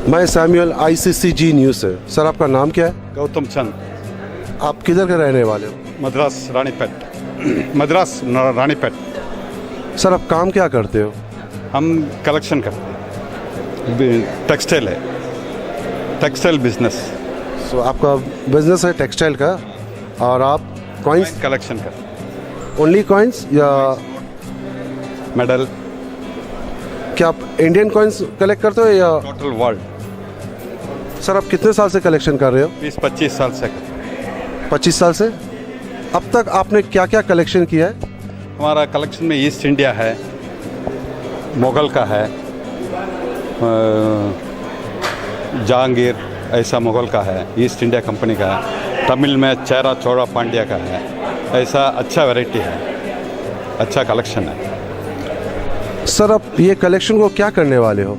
मैं Samuel ICCG news से। Sir आपका नाम क्या है? गौतम चंद, आप किधर के रहने वाले हो? मद्रास रानीपेट। सर आप काम क्या करते हो? हम कलेक्शन करते हैं, टेक्सटाइल है, टेक्सटाइल बिजनेस। सो आपका बिजनेस है टेक्सटाइल का और आप कॉइन्स कलेक्शन करते हैं, ओनली कॉइन्स या मेडल, क्या आप इंडियन कॉइन्स कलेक्ट करते हो या? Total world. सर आप कितने साल से कलेक्शन कर रहे हो? 20-25 साल से करते हैं। 25 साल से। अब तक आपने क्या क्या कलेक्शन किया है? हमारा कलेक्शन में ईस्ट इंडिया है, मुगल का है, जहांगीर ऐसा मुगल का है, ईस्ट इंडिया कंपनी का है, तमिल में चेरा चौड़ा पांड्या का है। ऐसा अच्छा वैरायटी है, अच्छा कलेक्शन है। सर आप ये कलेक्शन को क्या करने वाले हो?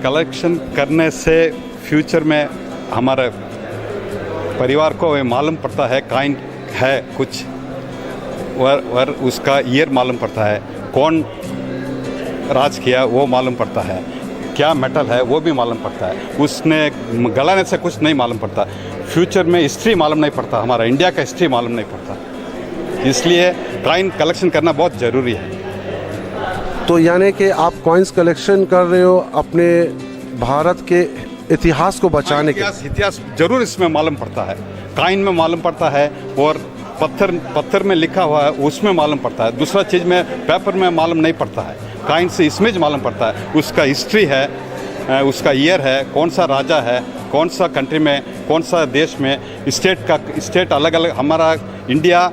कलेक्शन करने से फ्यूचर में हमारे परिवार को ये मालूम पड़ता है काइन है कुछ, और उसका ईयर मालूम पड़ता है, कौन राज किया वो मालूम पड़ता है, क्या मेटल है वो भी मालूम पड़ता है। उसने गलाने से कुछ नहीं मालूम पड़ता। फ्यूचर में हिस्ट्री मालूम नहीं पड़ता, हमारा इंडिया का हिस्ट्री मालूम नहीं पड़ता। इसलिए काइन कलेक्शन करना बहुत ज़रूरी है। तो यानी कि आप कॉइन्स कलेक्शन कर रहे हो अपने भारत के इतिहास को बचाने के? इतिहास जरूर इसमें मालूम पड़ता है, काइन में मालूम पड़ता है, और पत्थर में लिखा हुआ है उसमें मालूम पड़ता है। दूसरा चीज़ में पेपर में मालूम नहीं पड़ता है, काइन से इसमें मालूम पड़ता है। उसका हिस्ट्री है, उसका ईयर है, कौन सा राजा है, कौन सा कंट्री में, कौन सा देश में, स्टेट अलग अलग। हमारा इंडिया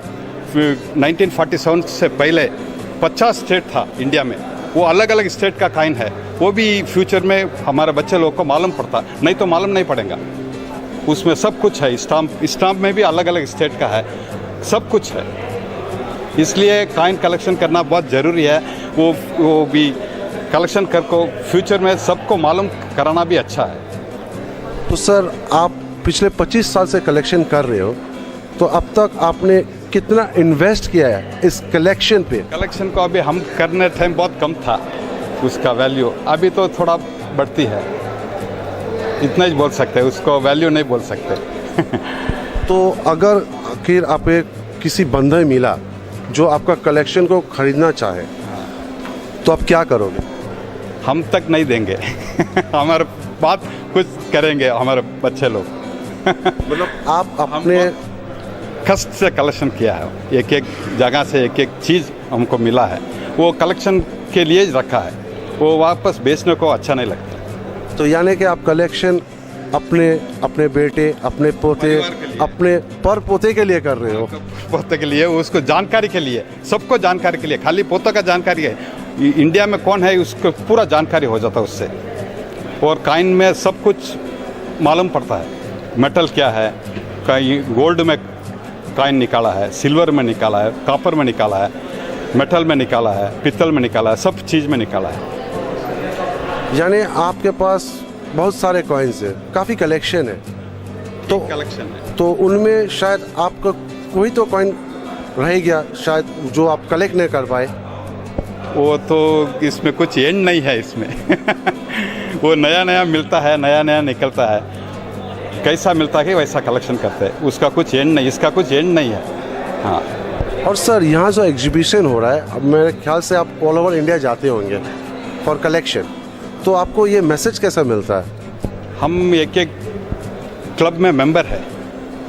1947 से पहले 50 स्टेट था इंडिया में, वो अलग अलग स्टेट का काइन है। वो भी फ्यूचर में हमारे बच्चे लोग को मालूम पड़ता, नहीं तो मालूम नहीं पड़ेगा। उसमें सब कुछ है, स्टाम्प में भी अलग अलग स्टेट का है, सब कुछ है। इसलिए काइन कलेक्शन करना बहुत ज़रूरी है। वो भी कलेक्शन कर को फ्यूचर में सबको मालूम कराना भी अच्छा है। तो सर आप पिछले 25 साल से कलेक्शन कर रहे हो, तो अब तक आपने कितना इन्वेस्ट किया है इस कलेक्शन पे? कलेक्शन को अभी हम करने टाइम बहुत कम था उसका वैल्यू, अभी तो थोड़ा बढ़ती है, इतना ही बोल सकते हैं, उसको वैल्यू नहीं बोल सकते। तो अगर आखिर आप किसी बंदा मिला जो आपका कलेक्शन को खरीदना चाहे, तो आप क्या करोगे? हम तक नहीं देंगे। हमारे बात कुछ करेंगे हमारे बच्चे लोग। मतलब आप अपने कष्ट से कलेक्शन किया है, एक एक जगह से एक एक चीज़ हमको मिला है, वो कलेक्शन के लिए रखा है, वो वापस बेचने को अच्छा नहीं लगता। तो यानी कि आप कलेक्शन अपने बेटे, अपने पोते, अपने पर पोते के लिए कर रहे हो? पोते के लिए, उसको जानकारी के लिए, सबको जानकारी के लिए, खाली पोता का जानकारी है। इंडिया में कौन है उसको पूरा जानकारी हो जाता है उससे। और काइन में सब कुछ मालूम पड़ता है, मेटल क्या है, कहीं गोल्ड में काइन निकाला है, सिल्वर में निकाला है, कॉपर में निकाला है, मेटल में निकाला है, पित्तल में निकाला है, सब चीज़ में निकाला है। यानी आपके पास बहुत सारे कॉइन्स हैं, काफ़ी कलेक्शन है। तो कलेक्शन है, तो उनमें शायद आपका कोई तो कॉइन रह गया शायद जो आप कलेक्ट नहीं कर पाए। वो तो इसमें कुछ एंड नहीं है इसमें। वो नया नया मिलता है, नया नया निकलता है, कैसा मिलता है वैसा कलेक्शन करते हैं, उसका कुछ एंड नहीं, इसका कुछ एंड नहीं है। हाँ। और सर यहाँ जो एग्जीबिशन हो रहा है, अब मेरे ख्याल से आप ऑल ओवर इंडिया जाते होंगे फॉर कलेक्शन, तो आपको ये मैसेज कैसा मिलता है? हम एक एक क्लब में मेंबर है,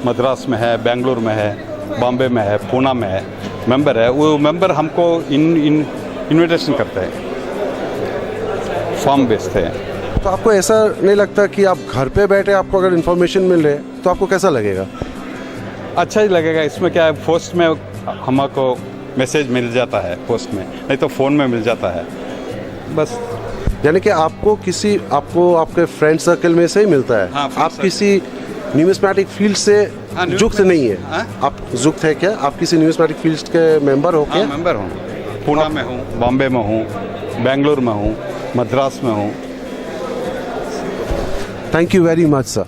मद्रास में है, बेंगलुरु में है, बॉम्बे में है, पूना में है, मेंबर है। वो मेंबर हमको इन्विटेशन करते हैं, फॉर्म बेचते हैं। तो आपको ऐसा नहीं लगता कि आप घर पे बैठे आपको अगर इन्फॉर्मेशन मिल रहे तो आपको कैसा लगेगा? अच्छा ही लगेगा। इसमें क्या है, पोस्ट में हमको मैसेज मिल जाता है, पोस्ट में, नहीं तो फ़ोन में मिल जाता है बस। यानी कि आपको आपके फ्रेंड सर्कल में से ही मिलता है? हाँ, आप किसी न्यूमिस्मेटिक फील्ड से युक्त नहीं है? हाँ? आप युक्त है क्या? आप किसी न्यूमिस्मेटिक फील्ड के मेंबर हो क्या? मेंबर हूँ, पूना में हूँ, बॉम्बे में हूँ, बेंगलुरु में हूँ, मद्रास में हूँ। Thank you very much sir.